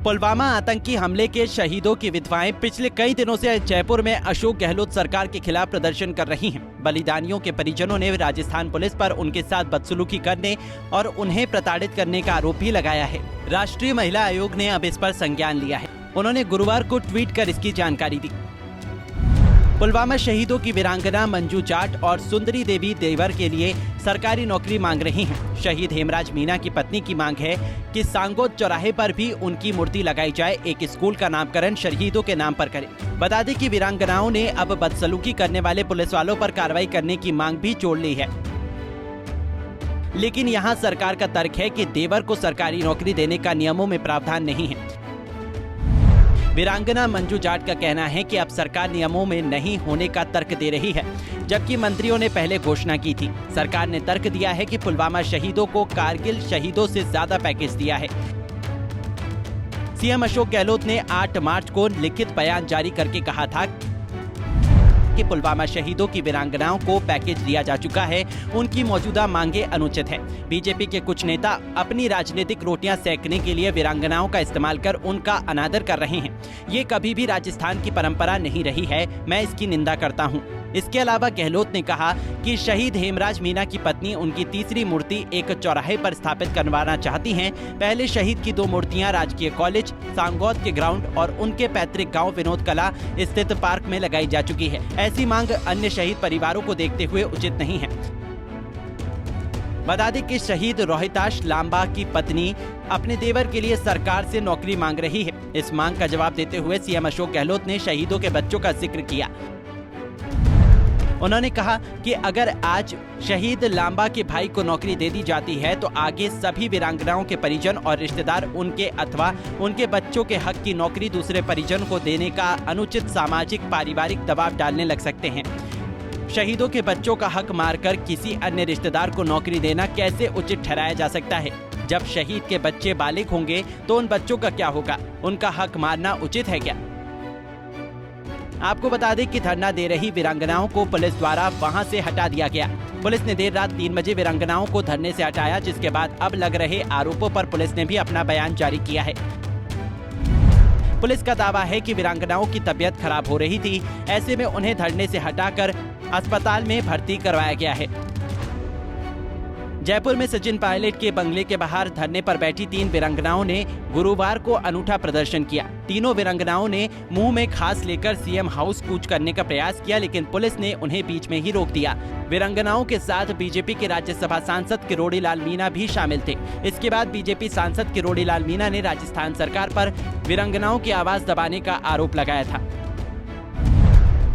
पुलवामा आतंकी हमले के शहीदों की विधवाएं पिछले कई दिनों से जयपुर में अशोक गहलोत सरकार के खिलाफ प्रदर्शन कर रही हैं। बलिदानियों के परिजनों ने राजस्थान पुलिस पर उनके साथ बदसलूकी करने और उन्हें प्रताड़ित करने का आरोप भी लगाया है। राष्ट्रीय महिला आयोग ने अब इस पर संज्ञान लिया है। उन्होंने गुरुवार को ट्वीट कर इसकी जानकारी दी। पुलवामा शहीदों की वीरांगना मंजू जाट और सुंदरी देवी देवर के लिए सरकारी नौकरी मांग रही हैं। शहीद हेमराज मीणा की पत्नी की मांग है कि सांगोद चौराहे पर भी उनकी मूर्ति लगाई जाए, एक स्कूल का नामकरण शहीदों के नाम पर करें। बता दें कि वीरांगनाओं ने अब बदसलूकी करने वाले पुलिस वालों पर कार्रवाई करने की मांग भी जोड़ ली है। लेकिन यहाँ सरकार का तर्क है कि देवर को सरकारी नौकरी देने का नियमों में प्रावधान नहीं है। वीरांगना मंजू जाट का कहना है कि अब सरकार नियमों में नहीं होने का तर्क दे रही है, जबकि मंत्रियों ने पहले घोषणा की थी। सरकार ने तर्क दिया है कि पुलवामा शहीदों को कारगिल शहीदों से ज्यादा पैकेज दिया है। सीएम अशोक गहलोत ने 8 मार्च को लिखित बयान जारी करके कहा था कि पुलवामा शहीदों की वीरांगनाओं को पैकेज दिया जा चुका है, उनकी मौजूदा मांगे अनुचित है। बीजेपी के कुछ नेता अपनी राजनीतिक रोटियां सेकने के लिए वीरांगनाओं का इस्तेमाल कर उनका अनादर कर रहे हैं। ये कभी भी राजस्थान की परंपरा नहीं रही है, मैं इसकी निंदा करता हूं। इसके अलावा गहलोत ने कहा कि शहीद हेमराज मीणा की पत्नी उनकी तीसरी मूर्ति एक चौराहे पर स्थापित करवाना चाहती हैं। पहले शहीद की 2 मूर्तियां राजकीय कॉलेज सांगौद के ग्राउंड और उनके पैतृक गांव विनोद कला स्थित पार्क में लगाई जा चुकी है। ऐसी मांग अन्य शहीद परिवारों को देखते हुए उचित नहीं है। बता दें कि शहीद रोहिताश लांबा की पत्नी अपने देवर के लिए सरकार से नौकरी मांग रही है। इस मांग का जवाब देते हुए सीएम अशोक गहलोत ने शहीदों के बच्चों का जिक्र किया। उन्होंने कहा कि अगर आज शहीद लांबा के भाई को नौकरी दे दी जाती है तो आगे सभी वीरांगनाओं के परिजन और रिश्तेदार उनके अथवा उनके बच्चों के हक की नौकरी दूसरे परिजन को देने का अनुचित सामाजिक पारिवारिक दबाव डालने लग सकते हैं। शहीदों के बच्चों का हक मारकर किसी अन्य रिश्तेदार को नौकरी देना कैसे उचित ठहराया जा सकता है? जब शहीद के बच्चे बालिग होंगे तो उन बच्चों का क्या होगा? उनका हक मारना उचित है क्या? आपको बता दें कि धरना दे रही वीरांगनाओं को पुलिस द्वारा वहां से हटा दिया गया। पुलिस ने देर रात 3 बजे वीरांगनाओं को धरने से हटाया, जिसके बाद अब लग रहे आरोपों पर पुलिस ने भी अपना बयान जारी किया है। पुलिस का दावा है कि वीरांगनाओं की तबीयत खराब हो रही थी, ऐसे में उन्हें धरने से हटाकर अस्पताल में भर्ती करवाया गया है। जयपुर में सचिन पायलट के बंगले के बाहर धरने पर बैठी 3 वीरांगनाओं ने गुरुवार को अनूठा प्रदर्शन किया। तीनों वीरांगनाओं ने मुंह में खास लेकर सीएम हाउस कूच करने का प्रयास किया, लेकिन पुलिस ने उन्हें बीच में ही रोक दिया। वीरांगनाओं के साथ बीजेपी के राज्यसभा सांसद किरोड़ी लाल मीणा भी शामिल थे। इसके बाद बीजेपी सांसद किरोड़ी लाल मीणा ने राजस्थान सरकार पर वीरांगनाओं की आवाज दबाने का आरोप लगाया था।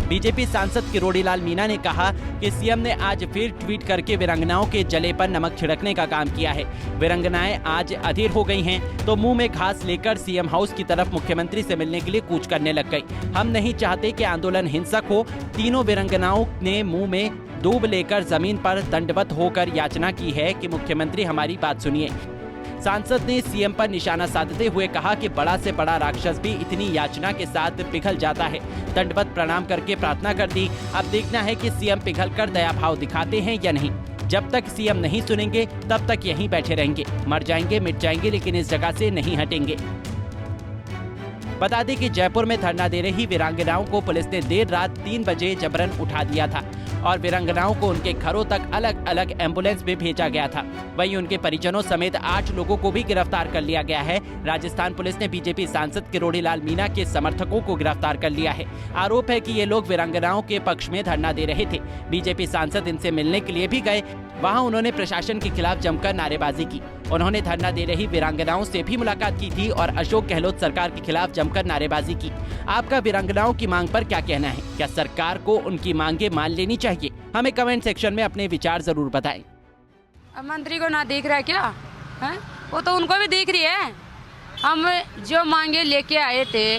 बीजेपी सांसद किरोड़ी लाल मीणा ने कहा कि सीएम ने आज फिर ट्वीट करके वीरांगनाओं के जले पर नमक छिड़कने का काम किया है। वीरांगनाएं आज अधीर हो गई हैं तो मुंह में घास लेकर सीएम हाउस की तरफ मुख्यमंत्री से मिलने के लिए कूच करने लग गई। हम नहीं चाहते कि आंदोलन हिंसक हो। तीनों वीरांगनाओं ने मुंह में दूब लेकर जमीन पर दंडवत होकर याचना की है कि मुख्यमंत्री हमारी बात सुनिए। सांसद ने सीएम पर निशाना साधते हुए कहा कि बड़ा से बड़ा राक्षस भी इतनी याचना के साथ पिघल जाता है। दंडवत प्रणाम करके प्रार्थना कर दी। अब देखना है कि सीएम पिघल कर दया भाव दिखाते हैं या नहीं। जब तक सीएम नहीं सुनेंगे तब तक यहीं बैठे रहेंगे। मर जाएंगे मिट जाएंगे, लेकिन इस जगह से नहीं हटेंगे। बता दें कि जयपुर में धरना दे रही वीरांगनाओं को पुलिस ने देर रात 3 बजे जबरन उठा दिया था और वीरांगनाओं को उनके घरों तक अलग अलग एम्बुलेंस में भेजा गया था। वहीं उनके परिजनों समेत 8 लोगों को भी गिरफ्तार कर लिया गया है। राजस्थान पुलिस ने बीजेपी सांसद किरोड़ी लाल मीणा के समर्थकों को गिरफ्तार कर लिया है। आरोप है कि ये लोग वीरांगनाओं के पक्ष में धरना दे रहे थे। बीजेपी सांसद इनसे मिलने के लिए भी गए। वहां उन्होंने प्रशासन के खिलाफ जमकर नारेबाजी की। उन्होंने धरना दे रही वीरांगनाओं से भी मुलाकात की थी और अशोक गहलोत सरकार के खिलाफ जमकर नारेबाजी की। आपका वीरांगनाओं की मांग पर क्या कहना है? क्या सरकार को उनकी मांगे मान लेनी चाहिए? हमें कमेंट सेक्शन में अपने विचार जरूर बताएं। अब मंत्री को ना देख रहा है क्या है? वो तो उनको भी देख रही है। हम जो मांगे लेके आए थे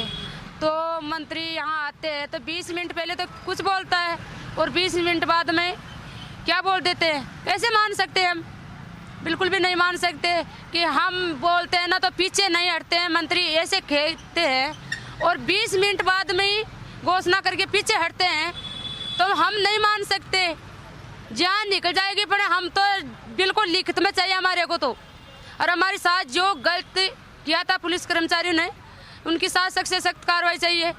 तो मंत्री यहाँ आते हैं तो 20 मिनट पहले तो कुछ बोलता है और 20 मिनट बाद में क्या बोल देते हैं। कैसे मान सकते हैं हम? बिल्कुल भी नहीं मान सकते कि हम बोलते हैं ना तो पीछे नहीं हटते हैं। मंत्री ऐसे खेलते हैं और 20 मिनट बाद में ही घोषणा करके पीछे हटते हैं, तो हम नहीं मान सकते। जान निकल जाएगी पर हम तो बिल्कुल लिखित में चाहिए हमारे को तो। और हमारे साथ जो गलत किया था पुलिस कर्मचारियों ने, उनकी सख्त से सख्त कार्रवाई चाहिए।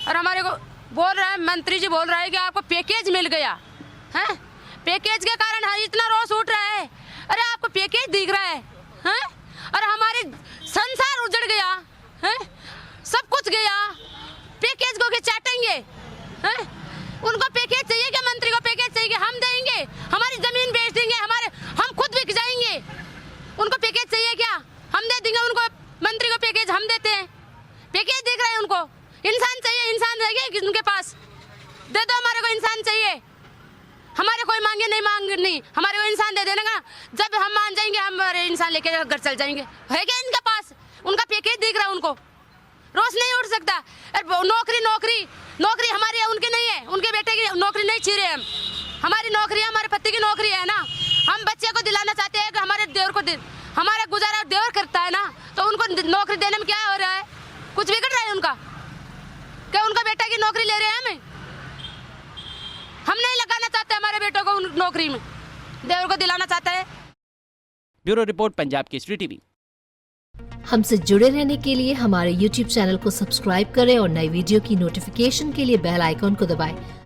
और हमारे को बोल रहा है, मंत्री जी बोल रहा है कि आपको पैकेज मिल गया है, पैकेज के कारण इतना रोष उठ रहा है। अरे आपको पैकेज दिख रहा है हैं? और हमारे संसार उजड़ गया है, सब कुछ गया, पैकेज को के चाटेंगे हैं? उनको पैकेज चाहिए क्या? मंत्री को पैकेज चाहिए, हम देंगे, हमारी जमीन बेच देंगे, हम खुद बिक जाएंगे। उनको पैकेज चाहिए क्या? हम दे देंगे उनको, मंत्री को पैकेज हम देते हैं। पैकेज दिख रहा है उनको, इंसान चाहिए, इंसान रह गए उनके पास, दे दो, हमारे को इंसान चाहिए, हमारे कोई मांगे नहीं, हमारे को इंसान दे देना। जब हम मान जाएंगे, हमारे इंसान लेके घर चल जाएंगे। है क्या इनके पास? उनका पैकेज दिख रहा है उनको, रोज नहीं उठ सकता। नौकरी हमारी है, उनकी नहीं है, उनके बेटे की नौकरी नहीं छीन रहे हम, हमारी नौकरी है, हमारे पति की नौकरी है ना। हम बच्चे को दिलाना चाहते हैं कि हमारे देवर को हमारा गुजारा देवर करता है ना, तो उनको नौकरी देने में क्या हो रहा है? कुछ बिगड़ रहा है उनका? क्या उनका बेटा की नौकरी ले रहे हैं हमें? हम नहीं लगाना चाहते हमारे बेटों को नौकरी में, देवर को दिलाना चाहता है। Bureau report, Punjab Kesari TV. हमसे जुड़े रहने के लिए हमारे YouTube चैनल को सब्सक्राइब करें और नई वीडियो की नोटिफिकेशन के लिए बेल आइकॉन को दबाएं।